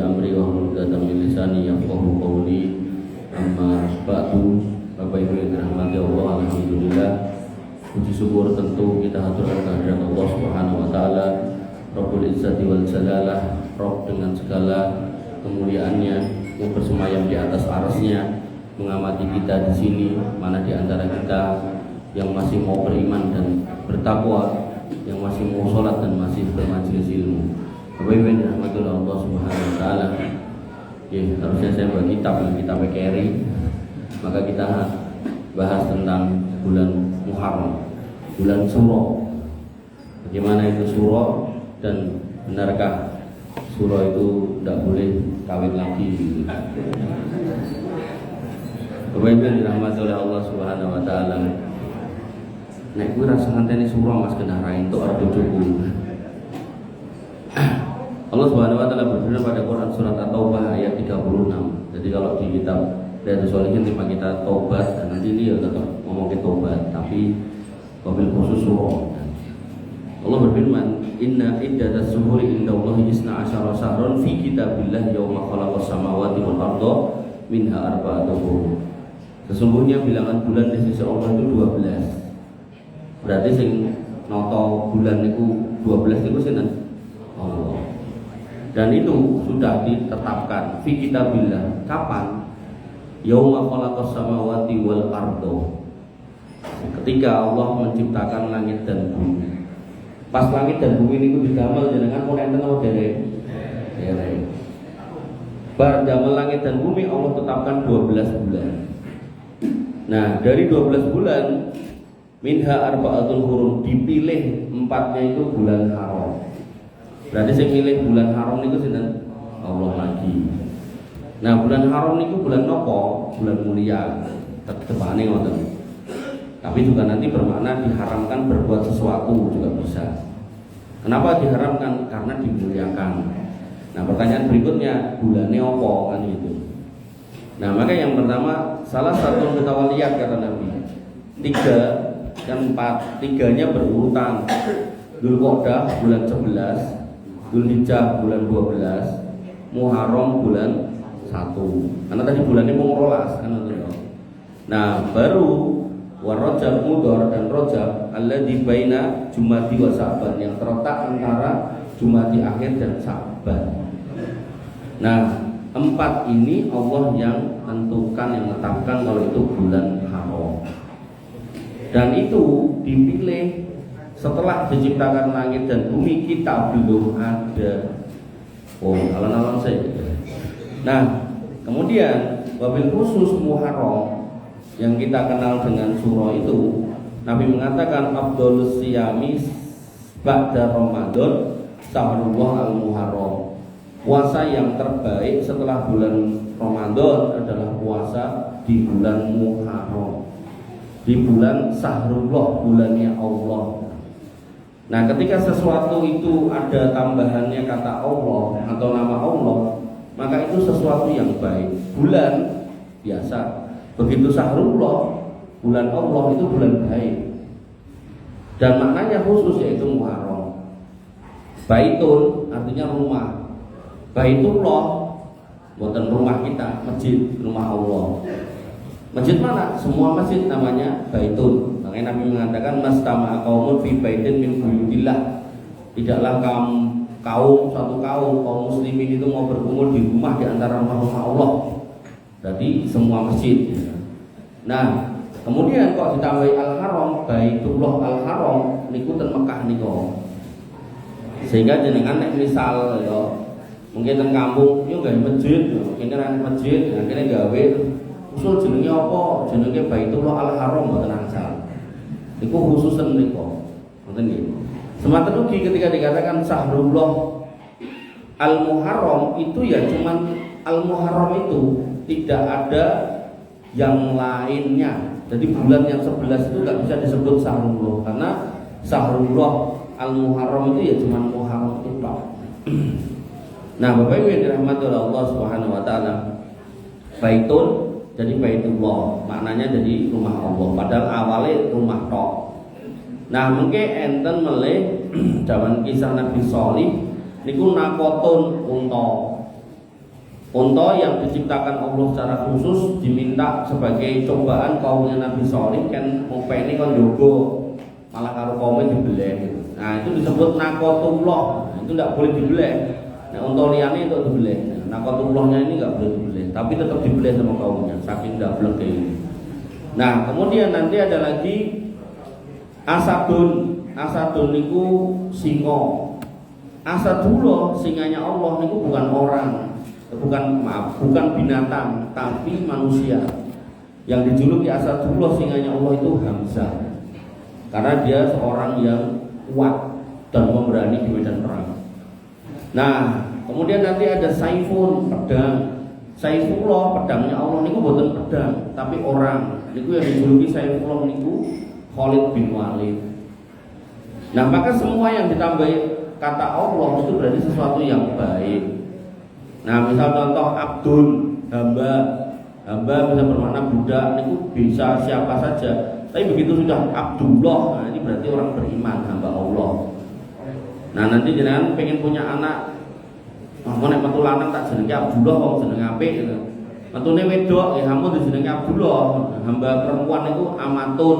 amri wa hlul 'uqdatam min lisani yafqahu qawli. Amma ba'du. Bapak Ibu yang dirahmati Allah, alhamdulillah. Puji syukur tentu kita haturkan kehadirat Allah Subhanahu wa taala, Rabbul Izzati wal Jalalah, Rabb dengan segala kemuliaannya yang bersemayam di atas arasnya, mengamati kita di sini, mana di antara kita yang masih mau beriman dan bertakwa, yang masih mau sholat dan masih bermajelis ilmu. Bapak Ibu yang dirahmati Allah Subhanahu wa taala. Harusnya saya buat kitab PKRI. Maka kita bahas tentang bulan Muharram, bulan Suro. Bagaimana itu Suro dan benarkah Suro itu tidak boleh kawin lagi? Bapak Ibu yang dirahmati oleh Allah Subhanahu wa taala. Nek kuwi rasa ngenteni Suro Mas kena ra entuk arep bojoku. Allah Subhanahu wa taala berfirman pada Quran surat At-Taubah ayat 36. Jadi kalau di kitab Riyadhus Shalihin timpa kita tobat, dan nanti ini ya tetap ngomongin tobat, tapi mobil khusus Suro. Allah berfirman, Inna iddatas syuhuri indallahi isna asyara syahran fi kitabillah yawma khalaqas samawati wal arda minha arba'atun hurum. Sesungguhnya bilangan bulan di sisi Allah itu 12. Berarti sing noto bulan itu 12 itu sinten? Allah. Dan itu sudah ditetapkan fi kitabillah. Kapan? Yauma khalaqas samawati wal arda. Ketika Allah menciptakan langit dan bumi. Pas langit dan bumi niku didamel jenengan pun enten apa derek? Derek. Bar damel langit dan bumi Allah tetapkan 12 bulan. Nah, dari 12 bulan minha arba'atul hurum, dipilih 4-nya itu bulan haram. Berarti saya milih bulan haram niku sinten? Allah lagi. Nah, bulan haram itu bulan nopo? Bulan mulia. Tetepane ngoten. Tapi juga nanti bermakna diharamkan berbuat sesuatu juga bisa. Kenapa diharamkan? Karena dimuliakan. Nah, pertanyaan berikutnya, bulannya opo kan gitu. Nah, maka yang pertama, salah satu mutawaliyat kata Nabi. 3 dan 4, 3-nya berurutan. Dzulqa'dah bulan 11, Dzulhijjah bulan 12, Muharram bulan 1. Karena tadi bulannya mau ngerolas kan. Nah, baru Warrajab Mudhar dan Rajab alladzi baina Jumadi wa Sa'ban, yang terletak antara Jumadi akhir dan Sa'ban. Nah, 4 ini Allah yang tentukan, yang menetapkan kalau itu bulan haram. Dan itu dipilih setelah diciptakan langit dan bumi, kita belum ada. Oh, alon-alon saya. Nah, kemudian wabil khusus Muharram yang kita kenal dengan Suro itu, Nabi mengatakan afdhalus siyami ba'da Ramadan sahrullah al-Muharram. Puasa yang terbaik setelah bulan Ramadan adalah puasa di bulan Muharram, di bulan sahrullah, bulannya Allah. Nah, ketika sesuatu itu ada tambahannya kata Allah atau nama Allah, maka itu sesuatu yang baik. Bulan biasa, begitu sahrullah, bulan Allah itu bulan baik. Dan maknanya khusus yaitu Muharram. Baitun artinya rumah. Baitullah bukan rumah kita, masjid, rumah Allah. Masjid mana? Semua masjid namanya baitun. Makanya Nabi mengatakan mastama'a qaumun fi baitin min buyutillah. Tidaklah satu kaum muslimin itu mau berkumpul di rumah di antara rumah-rumah Allah. Berarti semua masjid. Nah, kemudian kok ditambahi al-haram, Baitullah al-haram niku ten Mekah niku. Sehingga jenengan nek misal ya mungkin teng kampung yo gawe masjid, mungkin kan masjid, akhirnya gawe usul jenenge apa? Jenenge Baitullah al-haram mboten angsal. Niku khususen niku. Ngoten nggih. Semata ugi ketika dikatakan Sahrullah Al-Muharram itu ya cuman Al-Muharram itu, tidak ada yang lainnya. Jadi bulan yang 11 itu gak bisa disebut Sahrullah, karena Sahrullah Al-Muharram itu ya cuman Muharram itu. Nah, Bapak Ibu yang dirahmati oleh Allah Subhanahu wa taala, Baitun jadi Baitullah, maknanya jadi rumah Allah, padahal awalnya rumah tok. Nah, mungkin enten meleh zaman kisah Nabi Shalih niku nakotun unta. Unta yang diciptakan Allah secara khusus diminta sebagai cobaan kaumnya Nabi Shalih kan ngopeni kon jogo malah karo kaumnya dibeleh gitu. Nah itu disebut nakotullah. Nah, itu tidak boleh dibeleh. Nah unta liyane itu dibeleh. Nah, nakotullahnya ini nggak boleh dibeleh, tapi tetap dibeleh sama kaumnya saking nggak boleh kayak ini. Nah kemudian nanti ada lagi asadun. Asadun niku singo. Asadullah singanya Allah niku bukan orang. Bukan binatang, tapi manusia. Yang dijuluki Asadullah singanya Allah itu Hamzah. Karena dia seorang yang kuat dan pemberani di medan perang. Nah, kemudian nanti ada Saifun, pedang. Saifullah, pedangnya Allah niku bukan pedang, tapi orang. Niku yang dijuluki Saifullah niku Khalid bin Walid. Nah, maka semua yang ditambahi kata Allah itu berarti sesuatu yang baik. Nah, misal contoh Abdul, hamba bisa bermakna budak, itu bisa siapa saja. Tapi begitu sudah Abdullah, nah ini berarti orang beriman, hamba Allah. Nah, nanti jenengan pengen punya anak, mau nek metu lanang tak jenenge Abdullah, wong jenenge apik gitu. Metune wedok, ya kamu dijenenge Abdullah. Hamba perempuan itu amatun,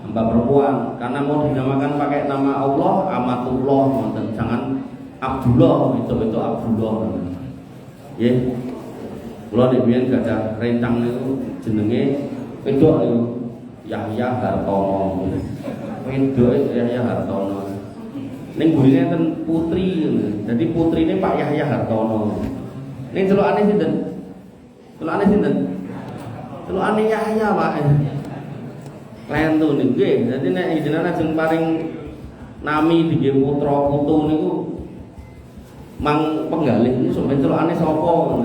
hamba perempuan. Karena mau dinamakan pakai nama Allah, amatullah, jangan Abdullah, itu Abdullah. Ya, kalau dibilang gak ada rencang itu jenenge wedok itu Yahya Hartono. Wedok Yahya Hartono. Ning burine ten putri, jadi putrine Pak Yahya Hartono. Ning celukane sinten? Celukane sinten? Celukane Yahya, Pak. Klen tuh nggih. Dadi nek jenengan ajeng paring nami nggih putra putu niku mang penggalih itu sampai celokane sapa.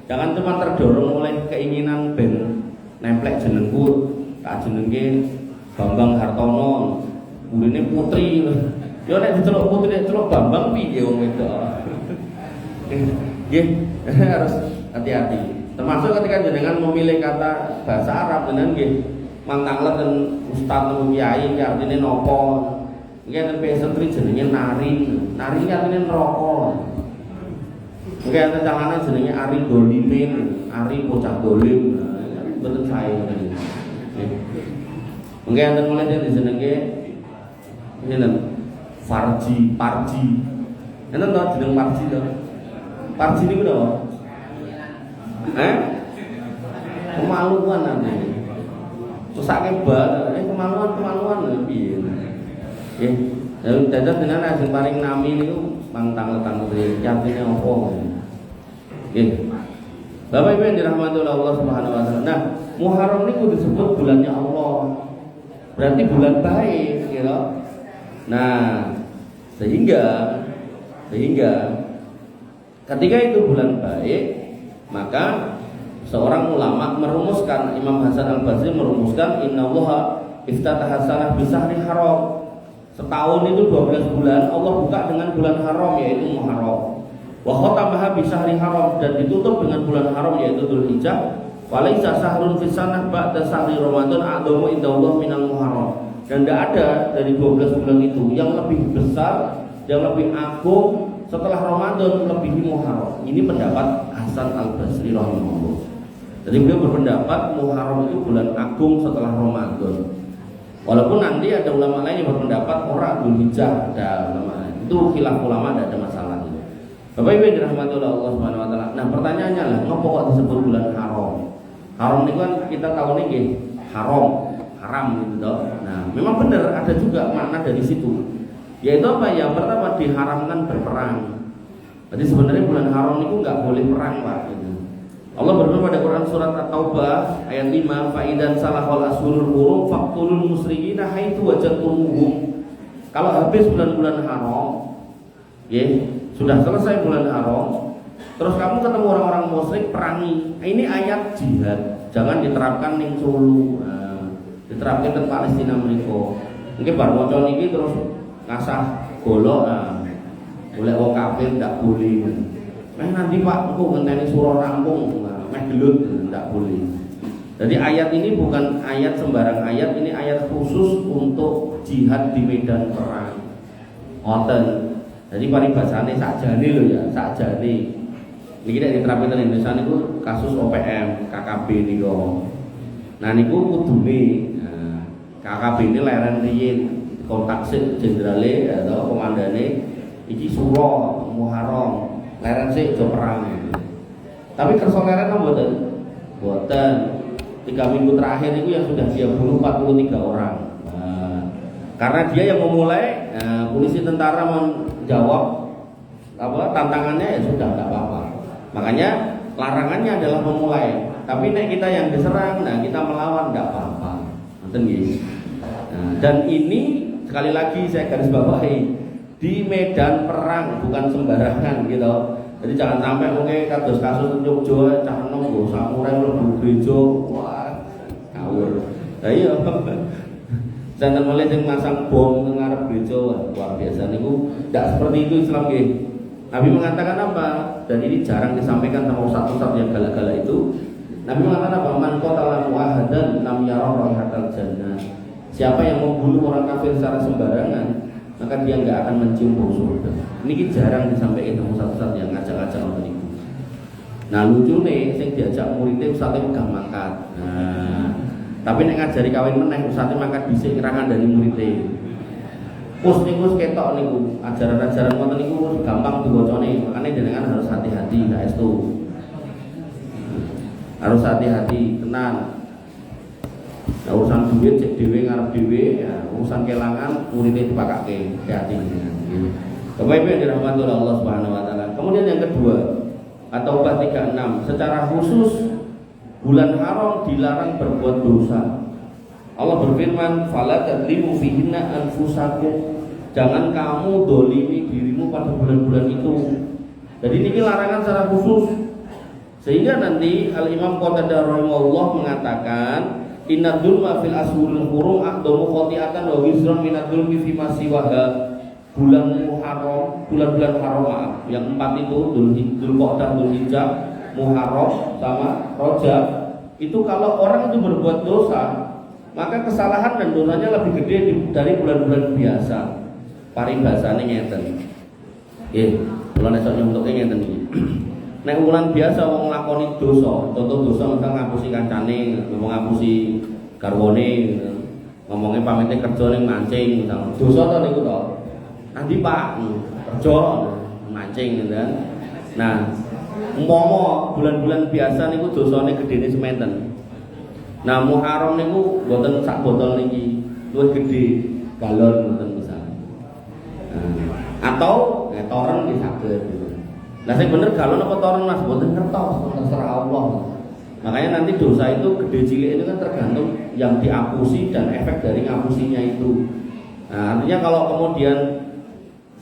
Jangan cuma terdorong oleh keinginan ben nemplek jenengku tak jenenge Bambang Hartono burine putri. Yo nek diceluk putri celuk Bambang piye wong wedok. Nggih, harus hati-hati. Termasuk ketika jenengan memilih kata bahasa Arab jenengan nggih mangkanglet dan ustaz atau kiai artine napa. Nggih nek pesantren jenenge nari. Nari artine neraka. Oke, ada calana jenenge Ari Dolimin, Ari Bocah Dolim, betul saya. Oke, ada mulai dari jenenge ini Parji. Enten tau jeneng Parji to? Parji niku to? Kemaluan nanti. Susake banget, kemaluan piye. Nggih. Lalu dadak tenan sing paling nami niku mangtang-tang iki artine apa? Nggih. Bapak Ibu yang dirahmati oleh Allah Subhanahu wa taala. Nah, Muharram niku disebut bulannya Allah. Berarti bulan baik, gitu. Nah, sehingga ketika itu bulan baik, maka seorang ulama merumuskan, Imam Hasan Al-Basri merumuskan innallaha iftataha sanah bisahri haram. Setahun itu 12 bulan Allah buka dengan bulan haram yaitu Muharram. Wa khatamaha bi syahri haram dan ditutup dengan bulan haram yaitu Dzulhijjah. Wa laisa sahrun fi sanah ba'da syahri Ramadan a'dhamu indallah minal Muharram. Dan tidak ada dari 12 bulan itu yang lebih besar, yang lebih agung setelah Ramadan melebihi Muharram. Ini pendapat Hasan Al-Basri rahimahullah. Jadi beliau berpendapat Muharram itu bulan agung setelah Ramadan. Walaupun nanti ada ulama lain yang berpendapat orang Dzulhijjah, ada ulama lain. Itu khilaf ulama, tidak ada masalah gitu. Bapak Ibu yang dirahmati oleh Allah Subhanahu wa taala. Nah, pertanyaannya lah, ngapa kok disebut bulan haram? Haram itu kan kita tahu nih haram gitu toh. Nah, memang benar ada juga makna dari situ. Yaitu apa? Yang pertama diharamkan berperang. Jadi sebenarnya bulan haram itu nggak boleh perang, Pak gitu. Allah berfirman pada Quran surat At-Taubah ayat 5, fa idan salahal ashurul hurum faqtulul musyrikina haitsu wajadtumuhum. Kalau habis bulan-bulan haram, ya, sudah selesai bulan haram, terus kamu ketemu orang-orang musyrik, perangi. Ini ayat jihad. Jangan diterapkan ning Solo. Nah, diterapkan ke Palestina mriko. Mungkin bar maca niki terus ngasah golok, boleh wong kafir ndak boleh. Nanti Pak, engko ngenteni surah rampung, meh gelut, ndak boleh. Jadi ayat ini bukan ayat sembarang ayat, ini ayat khusus untuk jihad di medan perang. Ngoten. Jadi paribasane sakjane lho ya, sakjane. Niki nek diterapkan di Indonesia niku kasus OPM, KKB niku. Nah niku kudune KKB ini leren riyin kontak jenderale atau komandane iki Suro Muharram leren sik aja perang. Tapi kersa leren apa mboten? Mboten. 3 minggu terakhir itu yang sudah dia bunuh 43 orang. Karena dia yang memulai, polisi tentara menjawab tantangannya, ya sudah tidak apa-apa. Makanya larangannya adalah memulai. Tapi nek kita yang diserang, nah kita melawan tidak apa-apa. Dan ini sekali lagi saya garis bawahi, di medan perang bukan sembarangan gitu. Jadi jangan sampai mungkin kasus Jogja cah nunggu samurai mlebu gereja, wah ngawur. Lah iya. Jangan mulai sing masang bom nang ngarep gereja, luar biasa niku. Tidak seperti itu Islam nggih. Nabi mengatakan apa? Dan ini jarang disampaikan sama ustaz-ustaz yang galak-galak itu. Nabi mengatakan apa? Man qatala mu'ahadan lam yara raihatal jannah. Siapa yang membunuh orang kafir secara sembarangan, maka dia nggak akan mencium bau surga. Ini jarang disampaikan sama ustaz-ustaz yang ngajak-ngajak nonton itu. Nah lucu nih, sing diajak muridnya ustaznya pegang mangkat. Tapi nek ngajari kawin meneh ustaznya mangkat dhisik ngerangan dari muridnya. Us niku ketok niku ajaran-ajaran ngoten niku gampang diwacane, makanya jenengan harus hati-hati saestu. Harus hati-hati tenan. Nah, urusan duit cek dhewe ngarep dhewe, ya, urusan kelangan muridnya dipakake, hati-hati. Bapak Ibu yang dirahmati oleh Allah Subhanahu wa taala. Kemudian yang kedua, At-Taubah 36, secara khusus bulan haram dilarang berbuat dosa. Allah berfirman, "Fala tadlimu fihinna anfusakum." Jangan kamu dolimi dirimu pada bulan-bulan itu. Jadi ini larangan secara khusus. Sehingga nanti Al-Imam Qatadah rahimahullah mengatakan, "Inna dzulma fil ashuril hurum aqdamu khati'atan wa wizran min adzulmi fi ma siwaha." Bulan Muharram, bulan-bulan haram yang 4 itu Dzulqa'dah, Dzulhijjah, Muharram sama Rajab. Itu kalau orang itu berbuat dosa, maka kesalahan dan dosanya lebih gede dari bulan-bulan biasa. Paribasane ngeten. Bulan esok nyontoke ngeten iki. Nek bulan biasa wong nglakoni dosa, contoh dosa misal ngapusi kancane, ngapusi garwane, ngomongnya pamite kerja ning mancing misal. Dosa to niku to. Nanti Pak kerja mancing gitu kan. Nah, umpama bulan-bulan biasa niku dosane gedene sementen. Nah, Muharram niku mboten sak botol niki, luwih gedhe galon mboten misal. Atau toren nggih saged. Lah sing bener galon apa toren Mas? Mboten ngertos, terserah Allah. Makanya nanti dosa itu gede cilik itu kan tergantung yang diapusi dan efek dari ngapusinya itu. Nah, artinya kalau kemudian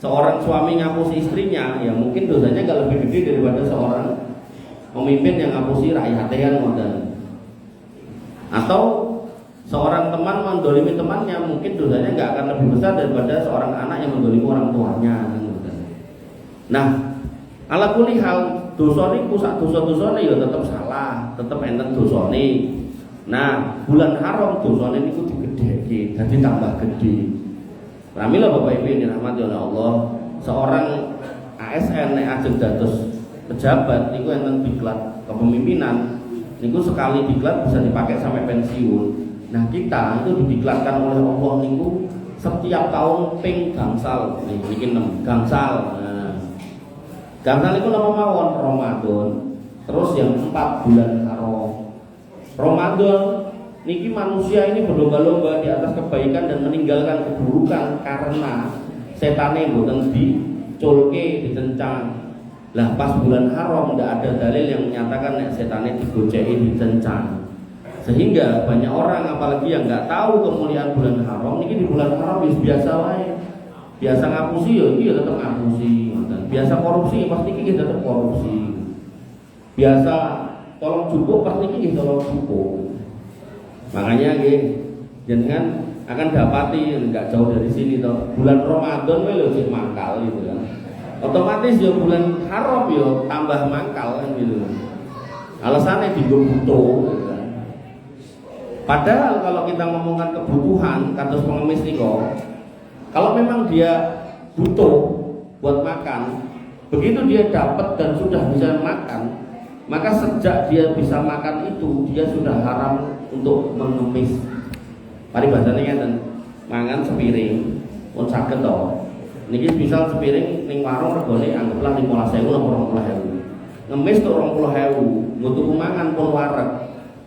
seorang suami ngapusi istrinya, ya mungkin dosanya nggak lebih gede daripada seorang pemimpin yang ngapusi rakyatnya ngoten. Atau seorang teman mendolimi temannya, mungkin dosanya nggak akan lebih besar daripada seorang anak yang mendolimi orang tuanya. Nah, ala kulli hal dosa niku sak dosa-dosane ya tetap salah, tetap enten dosane. Nah, bulan haram dosane niku digedheke, dadi tambah gede. Pramila Bapak Ibu yang dirahmati oleh Allah, seorang ASN nek ajeng dados pejabat niku enten diklat kepemimpinan, niku sekali diklat bisa dipakai sampai pensiun. Nah, kita itu didiklatkan oleh Allah niku setiap tahun ping gangsal. Niki 6 gangsal. Nah, gangsal itu nama mawon Ramadan. Terus yang 4 bulan haram. Ramadan niki manusia ini berlomba-lomba di atas kebaikan dan meninggalkan keburukan karena setane mboten diculke, ditencang. Lah pas bulan haram tidak ada dalil yang menyatakan nek setane digoceki, ditencang. Sehingga banyak orang apalagi yang nggak tahu kemuliaan bulan haram niki di bulan haram biasa wae. Biasa ngapusi ya iki ya tetep ngapusi, biasa korupsi pasti iki tetep korupsi. Biasa tolong cukup pasti iki tolong cukup. Makanya jenengan akan dapati nggak jauh dari sini toh bulan Ramadan lho sing mangkal gitu kan. Otomatis ya bulan haram ya tambah mangkal kan gitu. Alasannya digo butuh gitu kan. Padahal kalau kita ngomongkan kebutuhan kados pengemis niko, kalau memang dia butuh buat makan, Begitu dia dapat dan sudah bisa makan, maka sejak dia bisa makan itu dia sudah haram untuk mengemis. Mari bahasane ngeten, mangan sepiring pun saged to. Niki misal sepiring ning warung regane anggaplah 15.000 atau 20.000. Ngemis tuh 20.000, nggo tuku mangan pun wareg.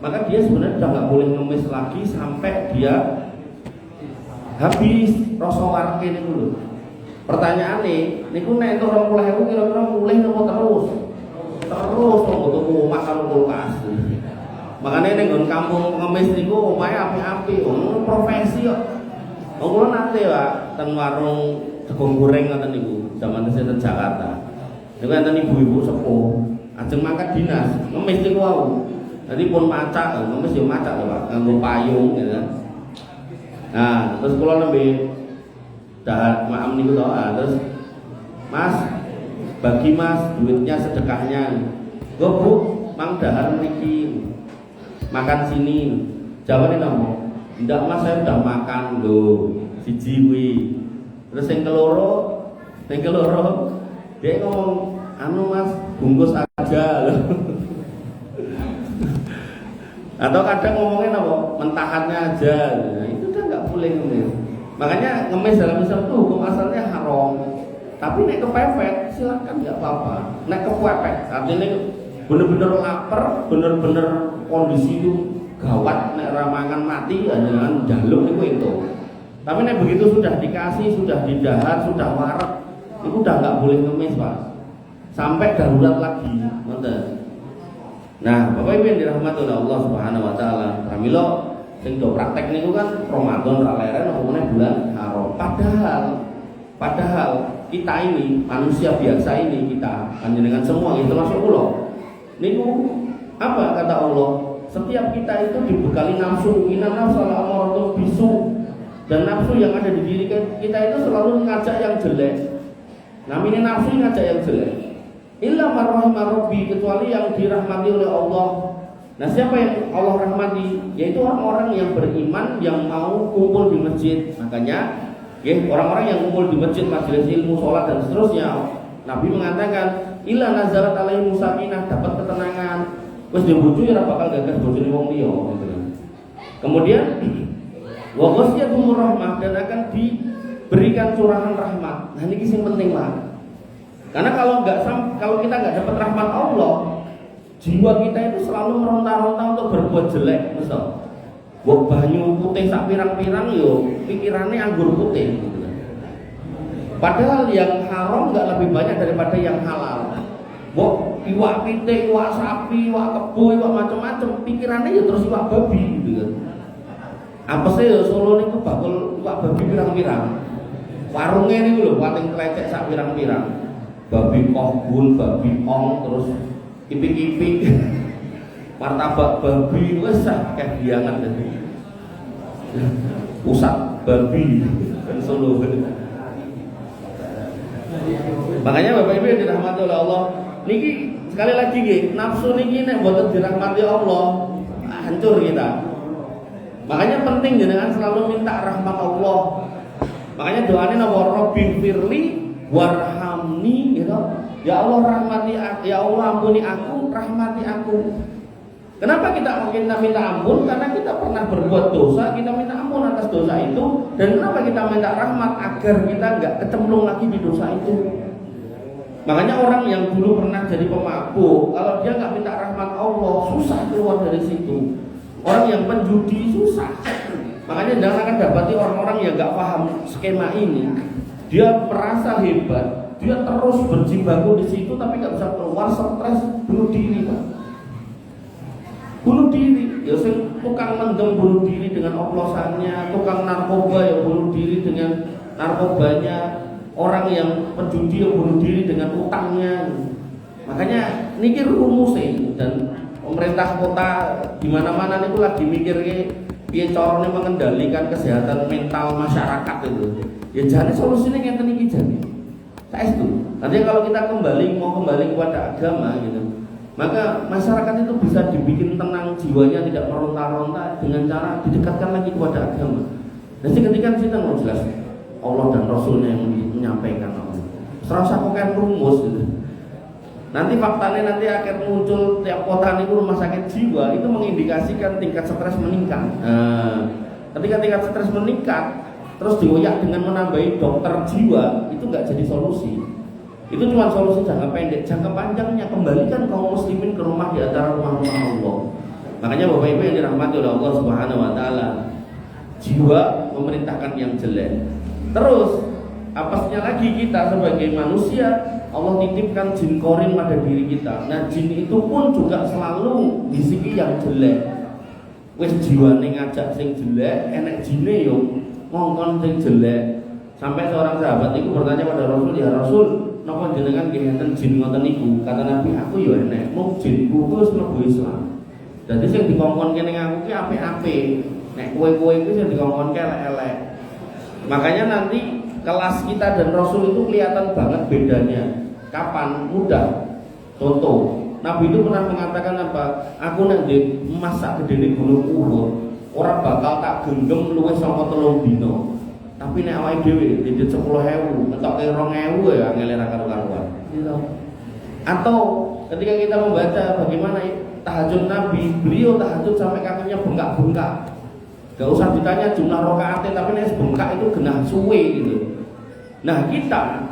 Maka dia sebenarnya sudah nggak boleh ngemis lagi sampai dia habis rasa warege niku lho. Pertanyaane, niku nek entuk 20.000 kira-kira mulih napa terus? Terus kok tuku makan kulkas. Makanya ning nggon kampung pengemis niku omahe apik-apik, profesi kok. Wong kula nate Pak ten warung jagung goreng ngoten niku, zaman tesih ten Jakarta. Niku enten ibu-ibu sepuh, ajeng mangkat dinas, ngemis niku wau. Dadi pun macak, ngemis yo macak lho Pak, nganggo payung gitu kan. Nah, terus kula nembe dahat maam niku to, terus Mas bagi Mas duitnya sedekahnya. Go Bu, Mang dahar mriki. Makan sini. Jawabane napa? Ndak Mas, saya udah makan lho. Siji kuwi. Terus yang keloro dia ngomong, anu Mas, bungkus aja loh. Atau kadang ngomongnya apa? Mentahannya aja. Nah, itu udah nggak boleh ngemis. Makanya ngemis dalam Islam itu hukum asalnya haram. Tapi nek kepepet silakan nggak apa-apa. Nek kepepet, artinya bener-bener lapar, bener-bener kondisi itu gawat, nek ramangan mati, ya jangan jaluk itu. Tapi nek begitu sudah dikasih, sudah didahar, sudah warak, itu udah nggak boleh ngemis Pak. Sampai darurat lagi, ngoten. Nah, Bapak Ibu yang dirahmati oleh Allah Subhanahu wa taala, pramila sing do praktek niku kan Ramadan ra leren hukumnya bulan haram. Padahal kita ini manusia biasa ini, kita panjenengan semua itu termasuk kula. Niku apa kata Allah? Setiap kita itu dibekali nafsu, inna nafsa la'amaratun bisu. Dan nafsu yang ada di diri kita itu selalu ngajak yang jelek. Namanya nafsu ngajak yang jelek. Illa marrahimah Rabbi, kecuali yang dirahmati oleh Allah. Nah, siapa yang Allah rahmati? Yaitu orang-orang yang beriman, yang mau kumpul di masjid. Makanya orang-orang yang kumpul di masjid, majelis ilmu, sholat dan seterusnya, Nabi mengatakan illa nazarat alaihim sakinah, dapat ketenangan. Wis dibojo ya bakal gagas bojone wong liya gitu kan. Kemudian wa ghasyatumur rahmah, dan akan diberikan curahan rahmat. Nah ini sing penting lah. Karena kalau kita nggak dapat rahmat Allah, jiwa kita itu selalu meronta-ronta untuk berbuat jelek. Misal wong banyu putih sak pirang-pirang yo pikirannya anggur putih gitu. Padahal yang haram nggak lebih banyak daripada yang halal. Wong iwak pitik, iwak sapi, iwak kebo, iwak macam-macam, pikirannya ya terus iwak babi gitu kan. Apa sih ya Solo niku bakul iwak babi pirang-pirang. Warungnya niku lho paling klecek sak pirang-pirang. Babi kohbul, babi ong, terus ipik-ipik, martabak babi, wes akeh biangan tadi. Pusat babi kan Solo. Makanya Bapak Ibu yang dirahmati oleh Allah, niki sekali lagi nggih, nafsu niki nek mboten dirahmati Allah, hancur kita. Makanya penting jenengan selalu minta rahmat Allah. Makanya doanya napa Rabbi firli warhamni gitu. Ya Allah rahmati aku, ya Allah ampuni aku, rahmati aku. Kenapa kita minta ampun? Karena kita pernah berbuat dosa, kita minta ampun atas dosa itu. Dan kenapa kita minta rahmat? Agar kita nggak kecemplung lagi di dosa itu. Makanya orang yang dulu pernah jadi pemabuk, kalau dia nggak minta rahmat Allah, susah keluar dari situ. Orang yang penjudi susah. Makanya jangan akan dapati orang-orang yang nggak paham skema ini. Dia merasa hebat, dia terus berjibaku di situ, tapi nggak bisa keluar, stres, bunuh diri, Pak. Bunuh diri, ya sing tukang mendem bunuh diri dengan oplosannya, tukang narkoba ya bunuh diri dengan narkobanya, orang yang penjudi yang bunuh diri dengan utangnya. Makanya niki rumusnya, dan pemerintah kota di mana-mana niku lagi mikirnya piye carane mengendalikan kesehatan mental masyarakat itu. Ya jane solusinya ngeten iki jane. Saestu. Nanti kalau kita mau kembali kepada agama gitu, maka masyarakat itu bisa dibikin tenang, jiwanya tidak meronta-ronta dengan cara didekatkan lagi kepada agama. Dan ketika kita mau jelas Allah dan Rasulnya yang menyampaikan, serasa kok kan rumus gitu. Nanti faktanya nanti akan muncul tiap kota itu rumah sakit jiwa, itu mengindikasikan tingkat stres meningkat. Nah, ketika tingkat stres meningkat, terus dioyak dengan menambahi dokter jiwa, itu nggak jadi solusi. Itu cuma solusi jangka pendek. Jangka panjangnya kembalikan kaum muslimin ke rumah di antara rumah-rumah Allah. Makanya Bapak Ibu yang dirahmati oleh Allah Subhanahu wa taala, jiwa memerintahkan yang jelek. Terus apasnya lagi kita sebagai manusia, Allah titipkan jin korin pada diri kita. Nah jin itu pun juga selalu bisiki yang jelek. Wis jiwane ngajak sing jelek, enek jine yo ngongkon sing jelek. Sampai seorang sahabat itu bertanya pada Rasul, ya Rasul, napa jenengan nggih enten jin ngoten niku? Kata Nabi, aku yo enek, mung jinku wis mlebu Islam. Dadi sing dikongkon kene aku ki apik-apik. Nek kowe-kowe iki sing dikongkon elek-elek. Makanya nanti kelas kita dan Rasul itu kelihatan banget bedanya. Kapan? Mudah. Contoh, Nabi itu pernah mengatakan apa? Aku nek ndek emas sak gedene gunung Uhud, ora bakal tak genggam luwih saka 3 dina. Tapi nek awake dhewe didit 10.000, ngetokke 2.000 ya angel ra karo-karuan. Gitu. Atau ketika kita membaca bagaimana tahajud Nabi, beliau tahajud sampai kakinya bengkak-bengkak. Gak usah ditanya jumlah rakaatnya, tapi nek bengkak itu genah suwe gitu. Nah, kita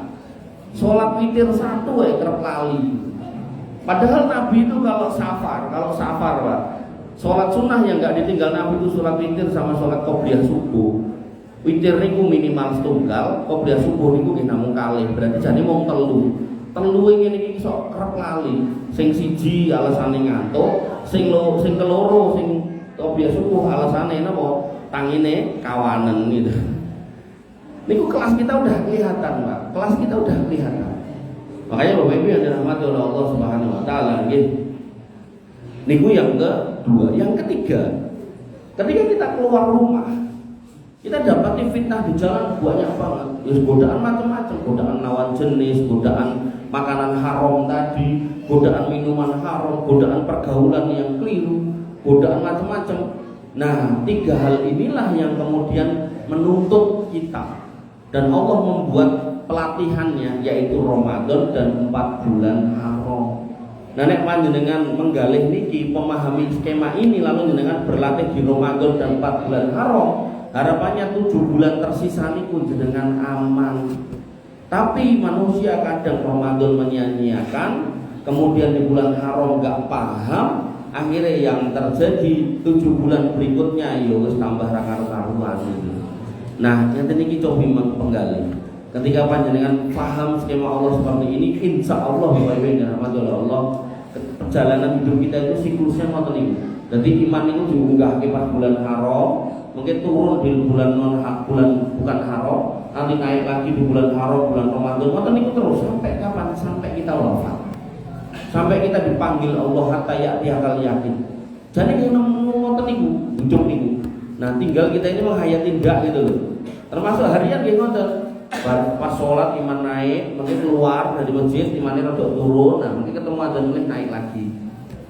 sholat witir 1 ya kerep lali. Padahal Nabi itu kalau safar Pak, sholat sunnah yang gak ditinggal Nabi itu sholat witir sama sholat qobliyah subuh. Witir niku minimal setunggal, qobliyah subuh niku nggih namung kalih, berarti jane mung 3. 3 ngene iki sok kerep lali. Sing siji alasane ngantuk, sing keloro sing qobliyah subuh alasane napa? Tangine kawanen gitu. Niku kelas kita udah kelihatan, Pak. Kelas kita udah kelihatan. Makanya Bapak Ibu yang dirahmati oleh Allah Subhanahu wa taala, nggih. Niku yang kedua, yang ketiga. Ketika kita keluar rumah, kita dapati fitnah di jalan banyak banget. Ya godaan macam-macam, godaan lawan jenis, godaan makanan haram tadi, godaan minuman haram, godaan pergaulan yang keliru, godaan macam-macam. Nah, 3 hal inilah yang kemudian menuntut kita. Dan Allah membuat pelatihannya yaitu Ramadan dan 4 bulan haram. Nah, nek panjenengan menggalih niki, memahami skema ini lalu jenengan berlatih di Ramadan dan 4 bulan haram, harapannya 7 bulan tersisa niku jenengan aman. Tapi manusia kadang Ramadan menyia-nyiakan, kemudian di bulan haram enggak paham, akhirnya yang terjadi 7 bulan berikutnya ya wis tambah ra karu-karuan gitu. Nah, yang niki coba penggali. Ketika panjenengan paham skema Allah seperti ini, insya Allah Bapak Ibu yang dirahmati oleh Allah, perjalanan hidup kita itu siklusnya ngoten niku. Jadi iman itu diunggahke pas bulan haram, mungkin turun di bulan bukan haram, nanti naik lagi di bulan haram, bulan Ramadan, ngoten niku terus sampai kapan? Sampai kita wafat. Sampai kita dipanggil Allah hatta ya'tiyakal yakin. Jadi yang nemu ngoten niku, ujung niku. Nah, tinggal kita ini menghayati enggak gitu loh. Termasuk harian nggih ngoten. Pas sholat iman naik, mungkin keluar dari masjid imannya rada turun, nah mungkin ketemu adzan mulai naik lagi.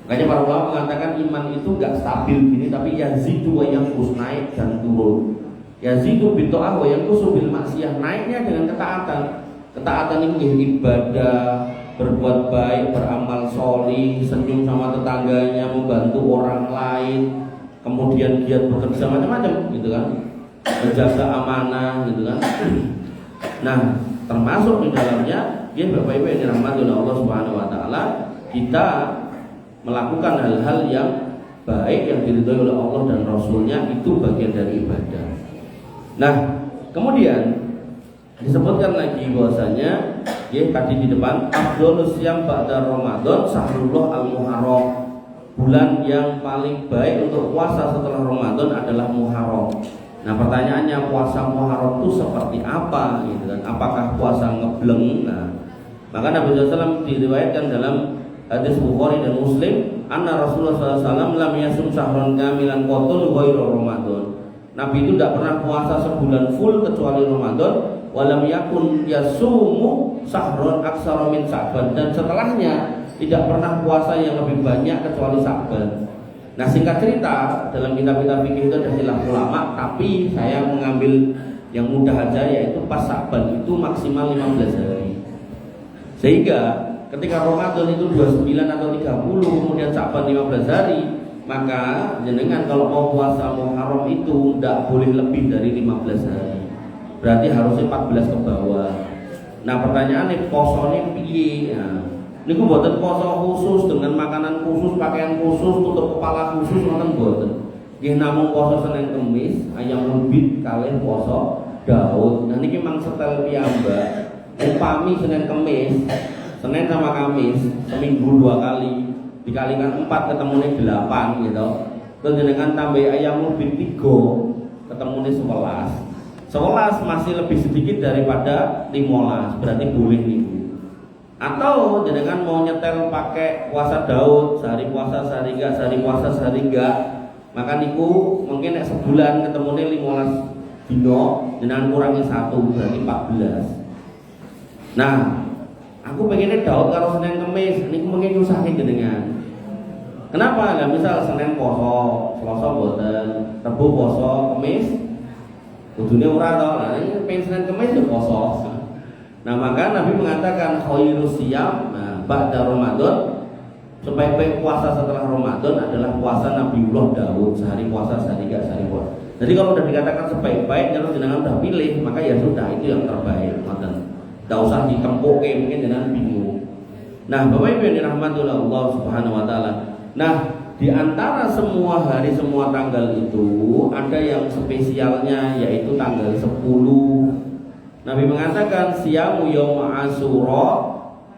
Makanya para ulama mengatakan iman itu enggak stabil gini, tapi yazidu wa yanqus, naik dan turun. Yazidu bi ta'ah wa yanqus bil maksiyah, naiknya dengan ketaatan. Ketaatan itu ibadah, berbuat baik, beramal sholih, senyum sama tetangganya, membantu orang lain, kemudian giat bekerja macam-macam gitu kan, menjaga amanah gitu kan. Nah, termasuk di dalamnya ya Bapak Ibu yang dirahmati oleh Allah Subhanahu wa taala, kita melakukan hal-hal yang baik yang diridhoi oleh Allah dan Rasulnya, itu bagian dari ibadah. Nah, kemudian disebutkan lagi bahwasanya ya tadi di depan afdhalus siyam ba'da Ramadan sahrullah al-Muharram. Bulan yang paling baik untuk puasa setelah Ramadan adalah Muharram. Nah, pertanyaannya puasa Muharram itu seperti apa gitu kan? Apakah puasa ngebleng? Nah, maka Nabi SAW diriwayatkan dalam hadis Bukhari dan Muslim, anna Rasulullah SAW lam yasum syahran kamilan qatun ghairu Ramadan. Nabi itu tidak pernah puasa sebulan full kecuali Ramadan, walam yakun yasumu syahron aksara min Sa'ban, dan setelahnya tidak pernah puasa yang lebih banyak kecuali Sa'ban. Nah, singkat cerita, dalam kitab-kitab fikih itu ada khilaf ulama, tapi saya mengambil yang mudah aja, yaitu pas Sa'ban itu maksimal 15 hari. Sehingga ketika Ramadan itu 29 atau 30, kemudian Sa'ban 15 hari, maka jenengan kalau mau puasa Muharram itu tidak boleh lebih dari 15 hari. Berarti harusnya 14 ke bawah. Nah pertanyaannya posone piye? Nah, niku mboten poso khusus dengan makanan khusus, pakaian khusus, tutup kepala khusus, ngoten mboten. Nggih namung poso Senin Kemis, ayam ubit kalih poso Daud. Nah niki mang setel piyambak. Upami Senin Kemis, Senin sama Kamis, seminggu 2 kali, dikalikan 4 ketemunya 8 gitu. Terus dengan tambah ayam ubit 3, ketemunya 11. 11 masih lebih sedikit daripada 15, berarti boleh nih. Atau jenengan mau nyetel pakai puasa Daud, sehari puasa sehari enggak, sehari puasa sehari enggak, maka niku mungkin sebulan ketemunya 15 dino, jenengan kurangi 1 berarti 14. Nah, aku pengennya Daud karo Senin Kemis, niku mungkin nyusahin jenengan. Kenapa? Nah, misal Senin poso, Selasa boten, Rebo poso, Kemis kudune ora to. Nah, ini pengen Senin Kemis yo poso. Nah, maka Nabi mengatakan khairus siyam ba'da Ramadan, sebaik-baik puasa setelah Ramadan adalah puasa Nabiullah Daud, sehari puasa sehari enggak, sehari puasa. Jadi kalau sudah dikatakan sebaik-baik, kalau jenengan sudah pilih, maka ya sudah itu yang terbaik, ngoten. Enggak usah ditempuke, mungkin jenengan bingung. Nah, Bapak Ibu yang dirahmati oleh Allah Subhanahu wa taala. Nah, di antara semua hari, semua tanggal itu ada yang spesialnya, yaitu tanggal 10. Nabi mengatakan siyamu yaum Asyura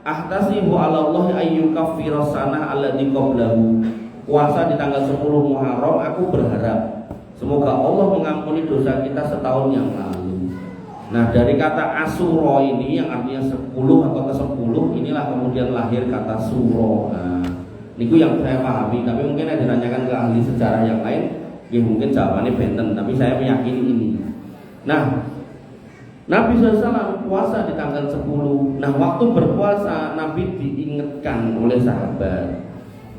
ahtasibu 'ala Allah ayyukaffira sanah alladzi qablahu. Puasa di tanggal 10 Muharram, aku berharap semoga Allah mengampuni dosa kita setahun yang lalu. Nah, dari kata Asyura ini yang artinya 10 atau ke-10, inilah kemudian lahir kata suro. Nah, niku yang saya pahami, tapi mungkin ada ditanyakan ke ahli sejarah yang lain, ya mungkin jawabannya benten, tapi saya meyakini ini. Nah, Nabi SAW puasa di tanggal 10. Nah, waktu berpuasa Nabi diingatkan oleh sahabat,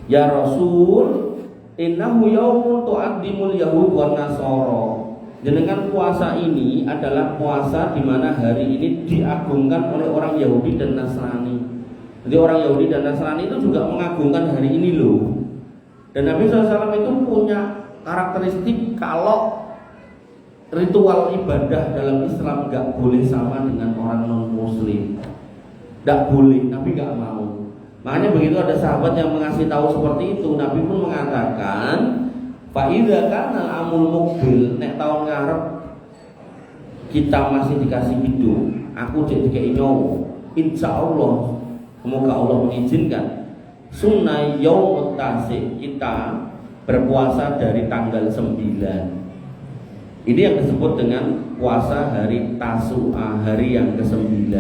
ya Rasul, innahu yaumun tu'addimul yahud wan nasara. Dengan puasa ini adalah puasa di mana hari ini diagungkan oleh orang Yahudi dan Nasrani. Jadi orang Yahudi dan Nasrani itu juga mengagungkan hari ini loh. Dan Nabi SAW itu punya karakteristik kalau ritual ibadah dalam Islam gak boleh sama dengan orang non-muslim. Gak boleh, Nabi gak mau. Makanya begitu ada sahabat yang mengasih tahu seperti itu, Nabi pun mengatakan, fa idza kana amul muqbil, nek tahun ngarep kita masih dikasih hidup, aku jadi kayak nyawa, insyaallah semoga Allah mengizinkan sunnah yaumut tasik kita berpuasa dari tanggal 9. Ini yang disebut dengan puasa hari Tasu'a, hari yang ke-9.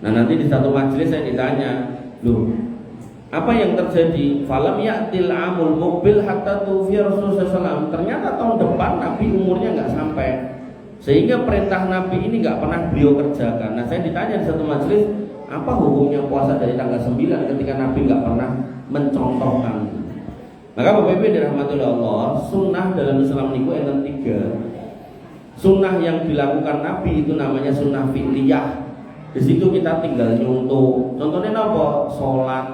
Nah, nanti di satu majelis saya ditanya, loh, apa yang terjadi? Falam ya'til amul muqbil hatta tufiya Rasulullah SAW. Ternyata tahun depan Nabi umurnya nggak sampai, sehingga perintah Nabi ini nggak pernah beliau kerjakan. Nah, saya ditanya di satu majelis, apa hukumnya puasa dari tanggal 9 ketika Nabi nggak pernah mencontohkan? Maka Bapak Ibu dirahmati oleh Allah, sunnah dalam Islam niku enten 3. Sunnah yang dilakukan Nabi itu namanya sunnah fi'liyah. Di situ kita tinggal nyontoh. Contohnya apa? Salat.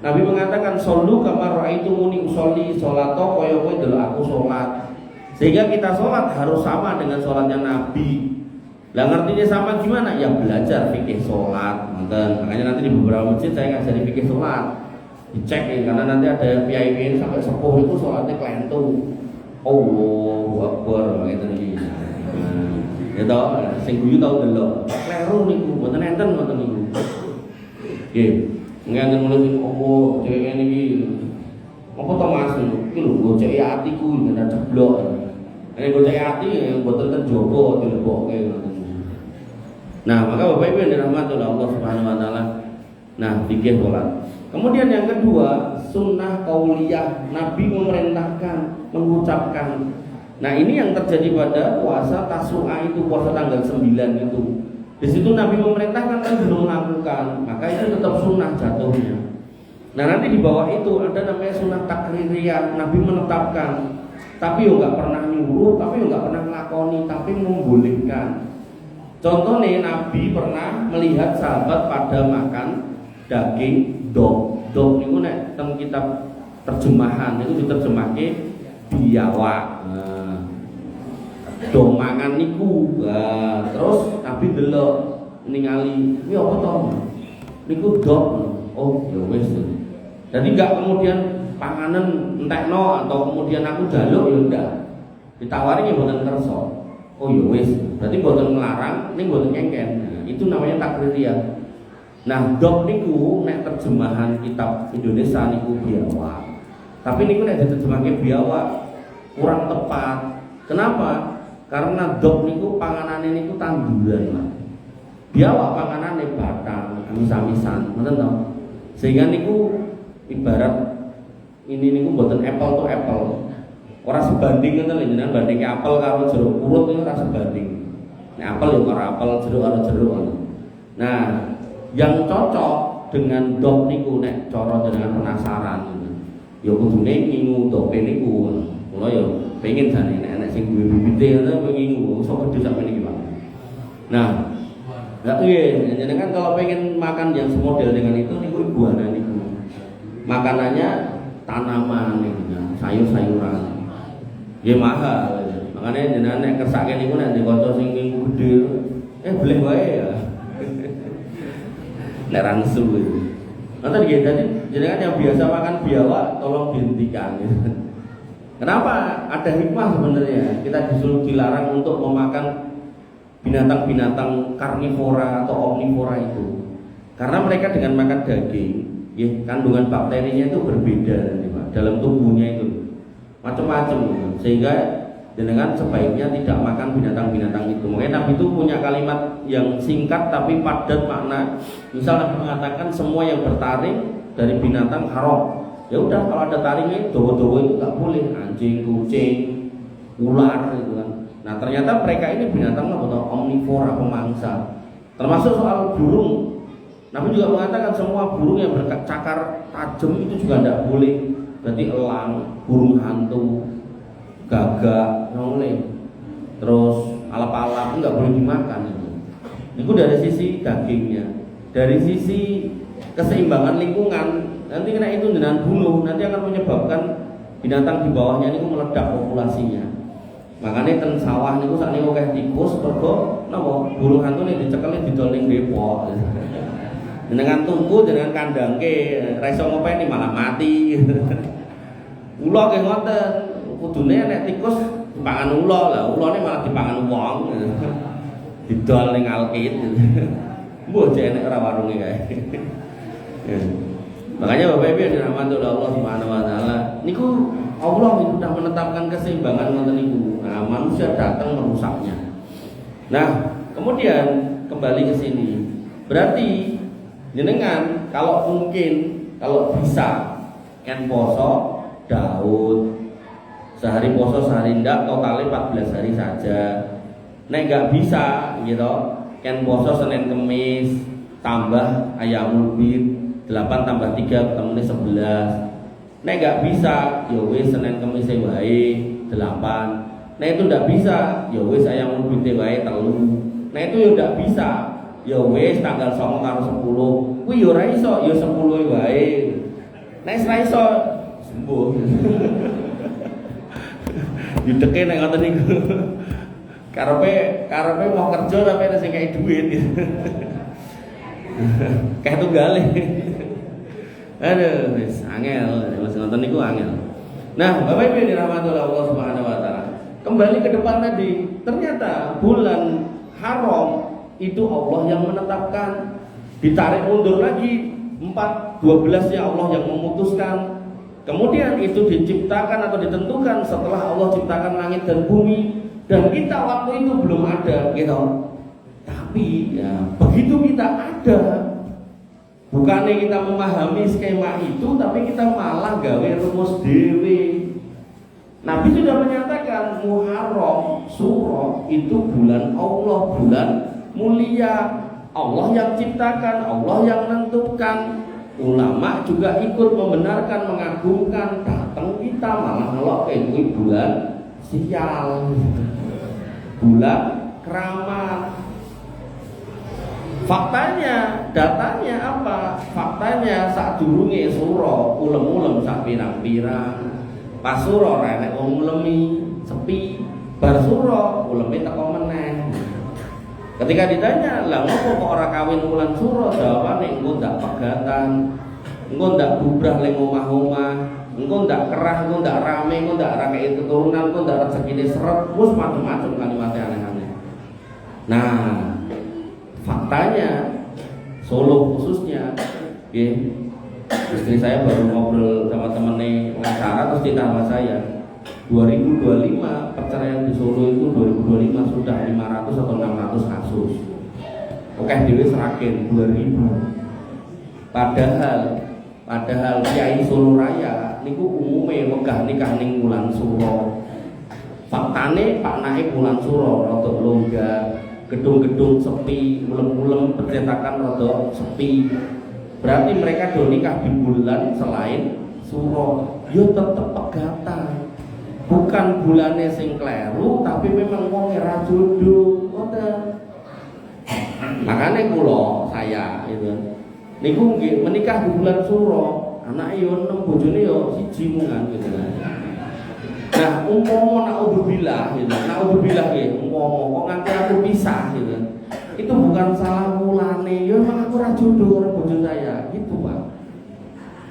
Nabi mengatakan shollu kama ra'aitumuni usolli, sholato kaya kowe delok aku salat. Sehingga kita sholat harus sama dengan sholatnya Nabi. Lah ngertinya sama gimana? Ya belajar fikih sholat. Makanya nanti di beberapa masjid saya ngajari fikih sholat. Dicek ya, karena nanti ada piye sampai sepuh itu sholatnya kelentu. Allahu Akbar gitu nih. Ya tau, sing guyu tau delok. Kleru niku, mboten enten ngoten niku. Nggih. Ngene mulih opo cewek ngene iki. Apa to Mas? Iki lho goceki atiku ngene jeblok. Nek goceki ati mboten ten jowo dilebokke ngoten. Nah, maka Bapak Ibu yang dirahmati oleh Allah Subhanahu wa taala. Nah, fikih salat. Kemudian yang kedua, sunnah qauliyah. Nabi memerintahkan, mengucapkan. Nah, ini yang terjadi pada puasa Tasu'a itu, puasa tanggal 9 itu. Di situ Nabi memerintahkan kan belum melakukan, maka itu tetap sunnah jatuhnya. Nah, nanti di bawah itu ada namanya sunnah takririyah. Nabi menetapkan, tapi nggak pernah nyuruh, tapi nggak pernah ngelakoni, tapi membolehkan. Contohnya Nabi pernah melihat sahabat pada makan daging dog niku nek teng kitab terjemahan itu diterjemahke biawak. Do mangan niku. Terus Nabi delok ningali, "Iki apa to?" Niku dog. Oh, ya wis. Jadi enggak kemudian panganan entekno atau kemudian aku jaluk ya enggak. Ditawari ya mboten kersa. Oh ya wis. Berarti mboten melarang, ning mboten ngengken. Nah, itu namanya takririah. Nah, dog niku nek terjemahan kitab Indonesia niku biawak. Tapi niku nek diterjemahke biawak kurang tepat. Kenapa? Karena dog niku panganane niku tanduran, Mas. Biawak panganane batang, amis-amisan, ngoten to. Sehingga niku ibarat ini niku mboten apple to apple. Ora sebanding ngoten lho jenengan bandingke apel karo jeruk urut niku ora sebanding. Nek apel ya karo apel, jeruk karo jeruk. Nah, yang cocok dengan dog niku nek cara jenengan penasaran. Ya kudune ngingu dope niku. Kula ya pengen jane nek sing duwe bibite ngono ngingu sok gede sampe niki, Pak. Nah, ya nggih, jenengan kalau pengen makan yang semodel dengan itu niku iguana niku. Makanannya tanaman niku, sayur-sayuran. Nggih mahal. Makanya jenengan nek kersake niku nek dikonco sing gede, bleh wae ya. Nek rangsu itu. Nanti nggih dadi jenengan yang biasa makan biawak tolong dihentikan. Kenapa? Ada hikmah sebenarnya. Kita disuruh dilarang untuk memakan binatang-binatang karnivora atau omnivora itu. Karena mereka dengan makan daging, ya, kandungan bakterinya itu berbeda nanti, Pak. Dalam tubuhnya itu macam-macam, sehingga jenengan sebaiknya tidak makan binatang-binatang itu. Makanya Nabi itu punya kalimat yang singkat tapi padat makna. Misal Nabi mengatakan semua yang bertaring dari binatang haram. Ya udah, kalau ada taringnya dowo-dowo itu nggak boleh, anjing, kucing, ular gitu kan. Nah ternyata mereka ini binatang omnivora, pemangsa. Termasuk soal burung. Nabi juga mengatakan semua burung yang bercakar tajam itu juga tidak boleh. Berarti elang, burung hantu, gagak, boleh. Terus alap-alap nggak boleh dimakan itu. Itu dari sisi dagingnya. Dari sisi keseimbangan lingkungan, nanti kena itu dengan bunuh, nanti akan menyebabkan binatang di bawahnya ini meledak populasinya. Makanya ten sawah niku sakniki akeh tikus, mergo napa burung hantu nek dicekeli didol ning Depok. Jenengan tunggu jenengan kandangke, ra iso ngopeni malah mati. Ula nggih ngoten, kudune nek tikus dipangan ula, lah ulane malah dipangan wong. Didol ning alkit. Mbok jek nek ora warunge kae. Makanya Bapak Ibu yang dirahmati oleh Allah Subhanahu wa taala, niku Allah itu sudah menetapkan keseimbangan ngoten niku. Nah, manusia datang merusaknya. Nah, kemudian kembali ke sini. Berarti jenengan kalau mungkin kalau bisa kan poso Daud sehari poso sehari ndak, totalnya 14 hari saja. Nek nggak bisa gitu, kan poso Senin Kemis tambah ayamul bid 8 tambah 3 ketemu 11. Nek nggak bisa, ya wis Senin Kemis wae 8. Nek itu nggak bisa, ya wis ayamul bid wae 3. Nek itu ya nggak bisa, ya wis tanggal 9 karo 10. Kuwi ya ora iso, ya 10 wae. Nek ora iso sembuh. Yudeke nek ngoten niku. Karepe mau kerja tapi ada sing kei duit. Kayak tunggale. Aduh, wis angel, wis ngoten niku angel. Nah, Bapak Ibu yang dirahmati oleh Allah Subhanahu wa taala. Kembali ke depan tadi, ternyata bulan haram itu Allah yang menetapkan. Ditarik mundur lagi 4:12 ya Allah yang memutuskan. Kemudian itu diciptakan atau ditentukan setelah Allah ciptakan langit dan bumi. Dan kita waktu itu belum ada gitu. Tapi ya, begitu kita ada, bukannya kita memahami skema itu, tapi kita malah gawe rumus dewe. Nabi sudah menyatakan Muharram Suro itu bulan Allah, bulan mulia. Allah yang ciptakan, Allah yang menentukan. Ulama juga ikut membenarkan, mengagungkan. Datang kita malah ngelok kayak bulan sial, bulan keramat. Faktanya, datanya apa? Faktanya sadurunge sura ulem-ulem sak pirang-pirang. Pas sura ora enek wong ulemi, sepi. Bar sura uleme teko meneh. Ketika ditanya, "Lah ngopo kok ora kawin wulan sura?" Jawabane, "Engko ndak pegatan, engko ndak bubrah ning omah-omah, engko ndak kerah, engko ndak rame, engko ndak ra kei keturunan, engko ndak rezekine seret." Wis macam-macam kalimatnya aneh-aneh. Nah, faktanya Solo khususnya, istri saya baru ngobrol sama temennya pengacara terus ditambah saya 2025 perceraian di Solo itu 2025 sudah 500 atau 600 kasus. Oke dewe serakin 2000. Padahal Kiai Solo Raya niku umume wegah nikah ning wulan Suro. Faktane Pak Naib wulan Suro rada longgar. Gedung-gedung sepi, ulem-ulem percetakan rada sepi. Berarti mereka do nikah di bulan selain Suro. Yo tetep pegatan. Bukan bulannya sing kleru, tapi memang wong ora jodoh. Ngoten. Makane kula saya itu niku nggih menikah di bulan Suro. Anake yo 6 bojone yo siji mungan gitu. Nah, umpama naudzubillah gitu. Naudzubillah nggih, umpama kok nganti aku pisah gitu. Itu bukan salah mulane, ya emang aku ora jodoh karo bojo saya, gitu, Pak.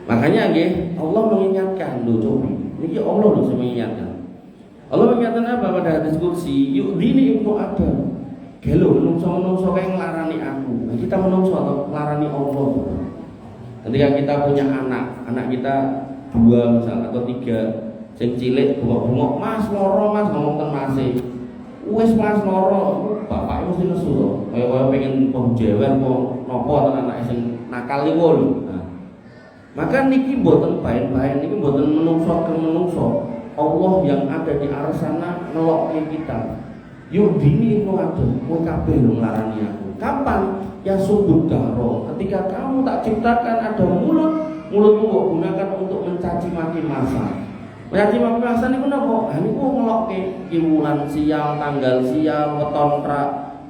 Makanya nggih, Allah mengingatkan lho, cobi. Niki Allah lho sing mengingatkan. Allah mengingatkan apa pada hadis qudsi? Yu'dini ibnu Adam. Gelo menungso kayak nglarani aku. Nah, kita menungso atau nglarani Allah. Ketika kita punya anak kita 2 misalnya atau 3 sing cilik bengok-bengok, "Mas loro Mas," ngomong ten Mase. "Wis Mas loro." Bapaknya mesti nesu to. Kaya pengen jewer apa napa ten anake sing nakal niku lho. Nah. Maka niki mboten baen-baen, niki mboten menungso ke menungso. Allah yang ada di arah sana ngelokke kita. Yuk dini itu ada, kowe kabeh lho nglarani aku. Kapan? Ya subut dahro. Ketika kamu tak ciptakan ada mulutmu kok gunakan untuk mencaci maki masa. Mencaci maki masa niku napa? Ha niku ngelokke wulan sial, tanggal sial, weton ra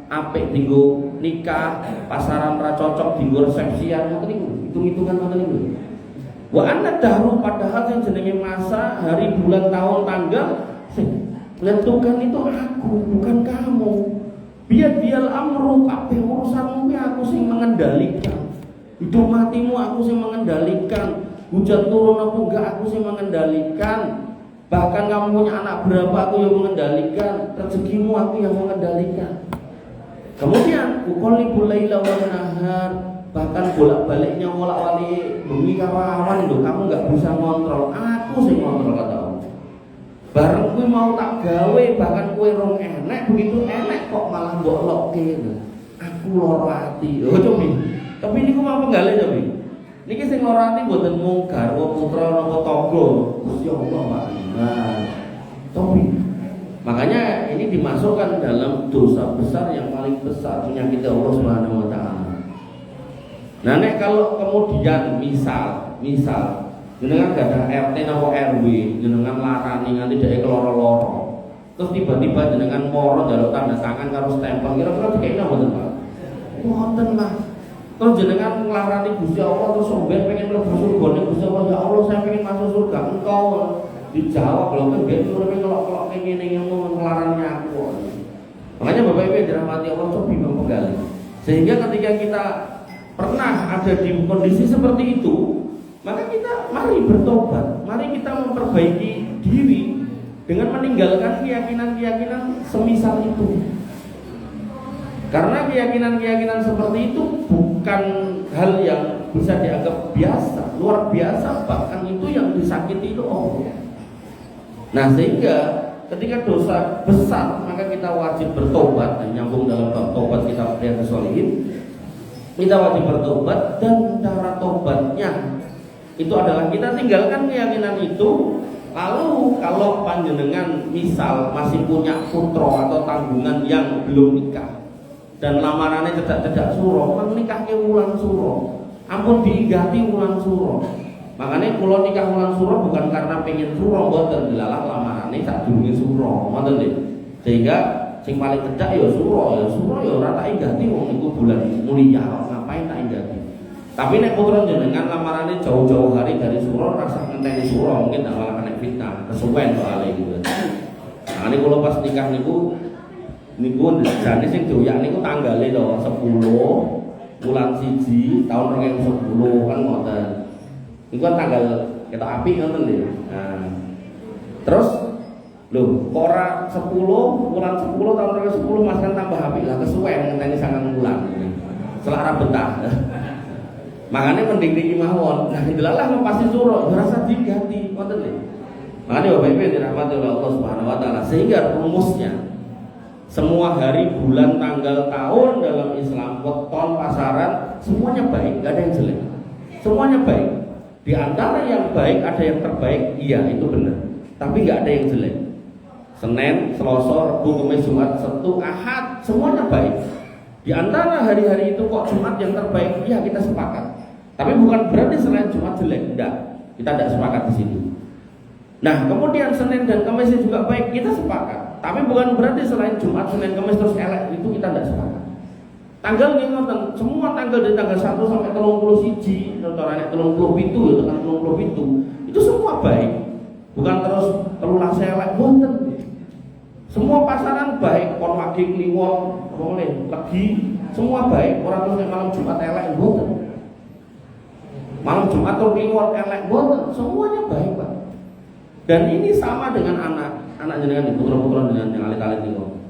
apik dinggo nikah, pasaran ra cocok dinggo resepsian ngoten niku. Hitung-hitungan ngoten niku. Wa anna dahru padahal yang jenenge masa, hari, bulan, tahun, tanggal menentukan itu aku, bukan kamu. Bial amru, kabeh urusanmu aku sing mengendalikan. Hidup matimu aku sing mengendalikan. Hujan turun apa enggak aku sing mengendalikan. Bahkan kamu punya anak berapa aku yang mengendalikan. Rezekimu aku yang mengendalikan. Kemudian uqallibul laila wan nahar, bahkan bolak-baliknya wolak-walik bumi karo awan lho, kamu enggak bisa ngontrol. Aku sing ngontrol kata Allah. Bareng kuwi mau tak gawe, bahkan kuwi rong enek, begitu enek kok malah mbok lokke. Aku lara ati. Oh cobi. Tapi niku mau penggale cobi. Niki sing lara ati mboten mung garwa putra napa tangga. Gusti Allah, Pak. Nah, cobi. Makanya ini dimasukkan dalam dosa besar yang paling besar, penyakit Allah Subhanahu wa taala. Nah, nek kalau kemudian misal jenengan gak ada RT napa RW, jenengan larani nganti dhek keloro-loro. Terus tiba-tiba jenengan moro njaluk tanda tangan karo stempel, kira-kira dikene mboten, Pak? Mboten, Mas. Terus jenengan nglarani Gusti Allah terus sampeyan pengen mlebu surga ning Gusti Allah, ya Allah saya pengen masuk surga. Engkau dijawab lho kan ben uripe kelok-kelok ngene ngomong nglarani aku. Makanya Bapak Ibu dirahmati Allah coba bingung penggali. Sehingga ketika kita pernah ada di kondisi seperti itu, maka kita mari bertobat, mari kita memperbaiki diri dengan meninggalkan keyakinan-keyakinan semisal itu. Karena keyakinan-keyakinan seperti itu bukan hal yang bisa dianggap biasa, luar biasa, bahkan itu yang disakiti itu Allah. Nah sehingga ketika dosa besar maka kita wajib bertobat. Dan nyambung dalam bab tobat kita Riyadhus Shalihin, kita wajib bertobat dan cara tobatnya itu adalah kita tinggalkan keyakinan itu. Lalu kalau panjenengan misal masih punya putra atau tanggungan yang belum nikah dan lamarannya cedak-cedak suro, menikahnya wulan suro, ampun diinggati wulan suro. Makanya kalau nikah wulan suro bukan karena pengen suro, mboten, dilalah lamarannya sak durunge suro, ngoten nggih. Sehingga sing paling cedhak ya suro ya ora tak inggati wong iku bulan mulia kok ngapain tak inggati. Tapi nek putra jenengan lamarane jauh-jauh hari dari suro rasa ngenteni suro mungkin tak malah kena fitnah, kesuwen soalnya gitu. Nah niku kula pas nikah niku jane sing doyak niku tanggale to 10 bulan 1 tahun 2010 kan ngoten. Niku kan tanggal ketok apik ngoten lho. Nah. Terus lho, kok ora 10 bulan 10 tahun 2010 Mas kan tambah apik lah kesuwen ngenteni 9 bulan. Selara betah. Makanya mending niki mawon. Nah, delalah pasti suruh rasa diganti ngoten lho. Makanya Bapak Ibu dirahmati oleh Allah Subhanahu wa taala sehingga rumusnya semua hari, bulan, tanggal, tahun dalam Islam, weton, pasaran, semuanya baik, enggak ada yang jelek. Semuanya baik. Di antara yang baik ada yang terbaik, iya itu benar. Tapi enggak ada yang jelek. Senin, Selasa, Rabu, Kamis, Jumat, Sabtu, Ahad, semuanya baik. Di antara hari-hari itu kok Jumat yang terbaik, ya kita sepakat. Tapi bukan berarti selain Jumat jelek, enggak. Kita tidak sepakat di sini. Nah, kemudian Senin dan Kamis juga baik, kita sepakat. Tapi bukan berarti selain Jumat, Senin, Kamis terus elek, itu kita tidak sepakat. Tanggal ngoten, semua tanggal dari tanggal 1 sampai 31, contohnya 37 ya tekan 37, itu semua baik. Bukan terus telulas elek, boten. Semua pasaran baik, kon wagi kliwon, boleh, legi, semua baik. Orang terus malam Jumat elek, boten. Malam Jumat terus kliwon elek, boten. Semuanya baik, Pak. Dan ini sama dengan anak jenengan, putra-putra dengan yang alit-alit itu.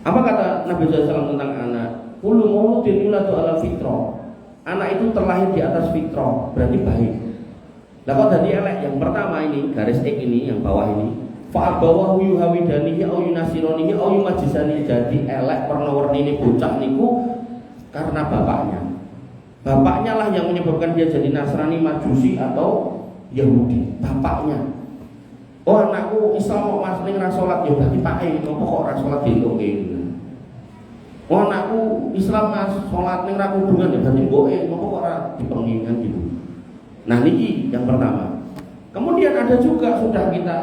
Apa kata Nabi SAW tentang anak? Kullu mauludin yuladu ala fitrah. Anak itu terlahir di atas fitrah, berarti baik. Lah kok tadi elek? Yang pertama ini, garis X ini, yang bawah ini. Fa'abawahu yuhawidanihi au yunasironihi au yumajisani. Jadi elek warna-warni ini bocah niku karena bapaknya. Bapaknya lah yang menyebabkan dia jadi Nasrani, Majusi atau Yahudi. Bapaknya. Oh anakku Islam kok mas ning ra salat ya berarti pake nopo kok ra salat dientuke. Oh anakku Islam mas salat ning ra kudungan ya berarti mboke nopo kok ra dipengingan gitu. Nah niki yang pertama. Kemudian ada juga sudah kita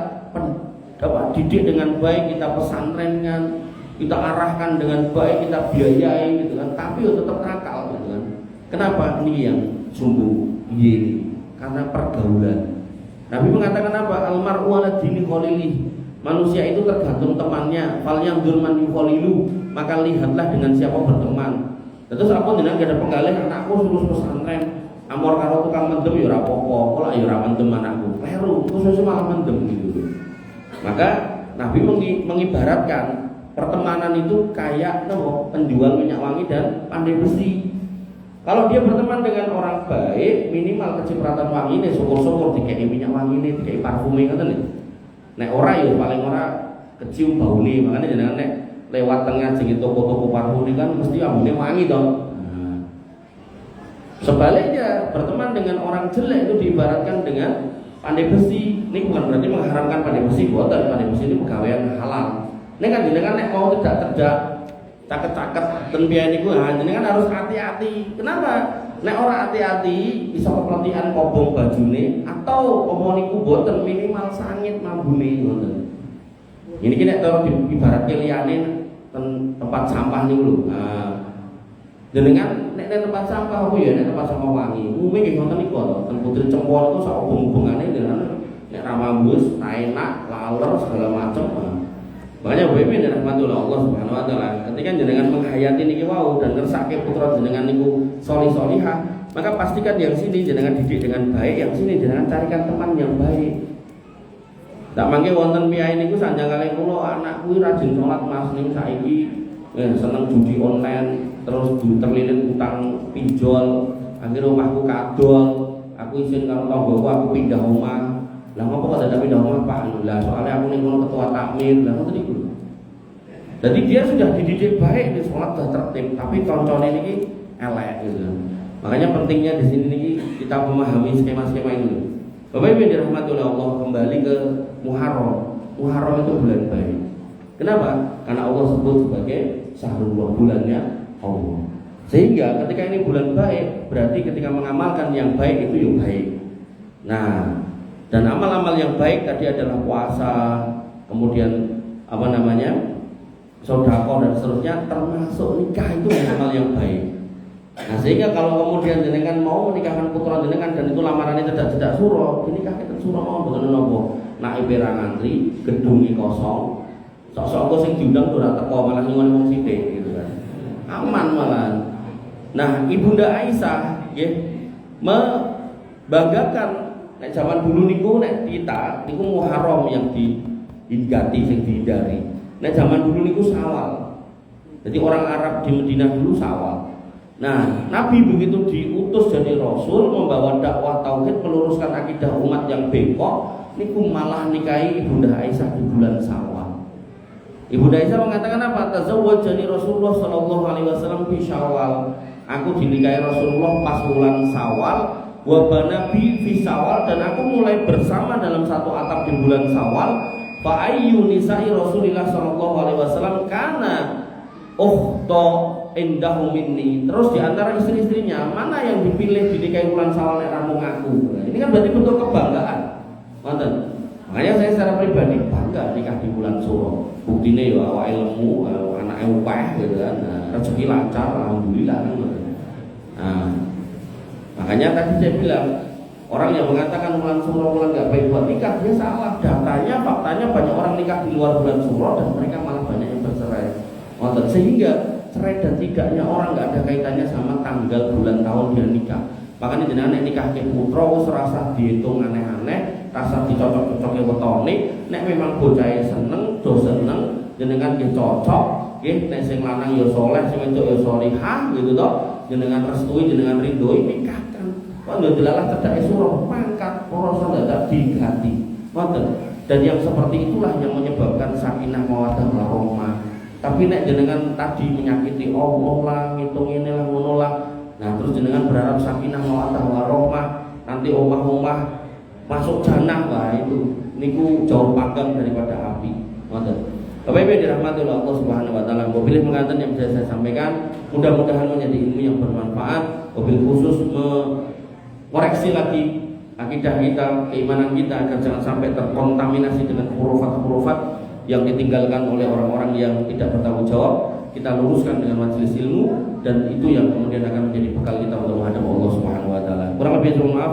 didik dengan baik, kita pesantrenkan, kita arahkan dengan baik, kita biayai gitu kan, tapi tetap nakal gitu kan. Kenapa? Ini yang sumbu ini karena pergaulan. Nabi mengatakan apa? Almar'u ala dini khalili. Manusia itu tergantung temannya. Fal yanzur man yukhalilu, maka lihatlah dengan siapa berteman. Terus aku jenengan gak ada penggalih anakku suruh pesantren. Amor karo tukang mendem ya ora apa-apa, kok ya ora mendem anakku. Kleru, terus malah mendem gitu. Maka Nabi mengibaratkan pertemanan itu kayak penjual minyak wangi dan pandai besi. Kalau dia berteman dengan orang baik, minimal kecipratan wangi ini, syukur-syukur dikei minyak wangi ini, dikei parfumnya kan nih. Nek ora ya paling ora kecium bau nih, makanya jangan nek lewat tengah segi toko-toko parfum ini kan mesti wanginya wangi dong. Nah. Sebaliknya berteman dengan orang jelek itu diibaratkan dengan pandai besi. Ini bukan berarti mengharamkan pandai besi, buatan pandai besi ini pegawaian halal. Ini kan jenengan nek mau tidak caket-caket dan biaya niku jenengan harus hati-hati. Kenapa? Nek ora hati-hati bisa kepletihan kobong bajune atau kobong niku boten minimal sangit mambune ngoten. Ini ki nek ibaratke liyane tempat sampah niku lho. Nah, jenengan nek tempat sampah apa ya nek tempat sampah wangi. Umume nggih ngoten niku to. Ten Putri Cempol itu sak obong-obongane jenengan nek ra mambus, ra enak, laler segala macam. Makanya Bapak Ibu rahmatullah Allah Subhanahu wa taala, ketika jenengan menghayati niki wau dan ngersake putra jenengan niku solih-solihah, maka pastikan yang sini jenengan didik dengan baik, yang sini jenengan carikan teman yang baik. Tak mangke wonten piyai niku sanjang kalih kula anakku rajin salat Mas ning saiki seneng judi online, terus terlilit utang pinjol, akhirnya omahku kadol, aku izin karo tanggoku aku pindah omah. Lah ngopo kok dadak pindah omah Pak? Lah soalnya aku ning kono ketua takmir. Lah ngoten iku. Jadi dia sudah dididik baik di sholat sudah tertib, tapi koncone niki elek gitu. Makanya pentingnya di sini niki kita memahami skema-skema ini. Bapak Ibu dirahmati oleh Allah, kembali ke Muharram. Muharram itu bulan baik. Kenapa? Karena Allah sebut sebagai syahrul bulannya Allah. Sehingga ketika ini bulan baik, berarti ketika mengamalkan yang baik itu yang baik. Nah, dan amal-amal yang baik tadi adalah puasa, kemudian sedekah dan seterusnya, termasuk nikah itu amal yang baik. Nah sehingga kalau kemudian jenengan mau menikahkan putra jenengan dan itu lamarannya tidak suro, dinikahkan suro mau dengan nopo, nak ibu ngantri, gedungnya kosong, sok-sok kok sing diundang ora teko malah nyuwun wong sithik gitu kan. Aman malah. Nah, Ibunda Aisyah nggih membanggakan nek zaman dulu niku nek kita niku Muharram yang dihingati sing dihindari. Nek zaman dulu niku Syawal. Jadi orang Arab di Madinah dulu Syawal. Nah, Nabi begitu diutus jadi Rasul membawa dakwah tauhid meluruskan akidah umat yang bengkok, niku malah nikahi Ibunda Aisyah di bulan Syawal. Ibunda Aisyah mengatakan apa? Tazawwajani Rasulullah sallallahu alaihi wasallam fi Syawal. Aku dinikahi Rasulullah pas bulan Syawal, wa banabi fi Syawal, dan aku mulai bersama dalam satu atap di bulan Syawal. Fa ayyu nisa'i Rasulillah sallallahu alaihi wasallam kana ukhta indahu minni. Terus di antara istri-istrinya mana yang dipilih dinikahi bulan Syawal nek ramung aku. Ini kan berarti bentuk kebanggaan. Wonten. Makanya saya secara pribadi bangga nikah di bulan Suro. Buktine ya awake lemu, anake upah gitu kan. Nah, rezeki lancar alhamdulillah kan. Nah, makanya tadi saya bilang orang yang mengatakan bulan Suro bulan enggak baik buat nikah, dia salah. Datanya, faktanya banyak orang nikah di luar bulan Suro dan mereka malah banyak yang bercerai. Wonten. Sehingga cerai dan tidaknya orang nggak ada kaitannya sama tanggal bulan tahun dia nikah. Makanya jenengan nikah ke putra wis rasa dihitung aneh-aneh, rasa dicocok-cocoke wetone, nek memang bocahe seneng, do seneng, jenengan nggih cocok, nggih nek sing lanang ya saleh, sing wedok ya salihah gitu toh, jenengan restui, jenengan ridhoi nikahkan. Kok nggak delalah cedake suruh pangkat rasa dadak diganti. Wonten. Dan yang seperti itulah yang menyebabkan sakinah mawaddah warahmah. Tapi nek jenengan tadi menyakiti Allah lah, ngitung ini lah, ngono lah. Nah terus jenengan berharap sakinah mawaddah warahmah, nanti omah-omah masuk jannah, wah itu niku jauh panggang daripada api. Ngoten. Bapak Ibu dirahmati oleh Allah Subhanahu wa taala. Wabillahi mengatakan yang bisa saya sampaikan, mudah-mudahan menjadi ilmu yang bermanfaat, wabil khusus mengoreksi lagi akidah kita, keimanan kita agar jangan sampai terkontaminasi dengan hurufat-hurufat yang ditinggalkan oleh orang-orang yang tidak bertanggung jawab. Kita luruskan dengan majelis ilmu, dan itu yang kemudian akan menjadi bekal kita untuk menghadap Allah Subhanahu wa taala. Kurang lebih mohon maaf.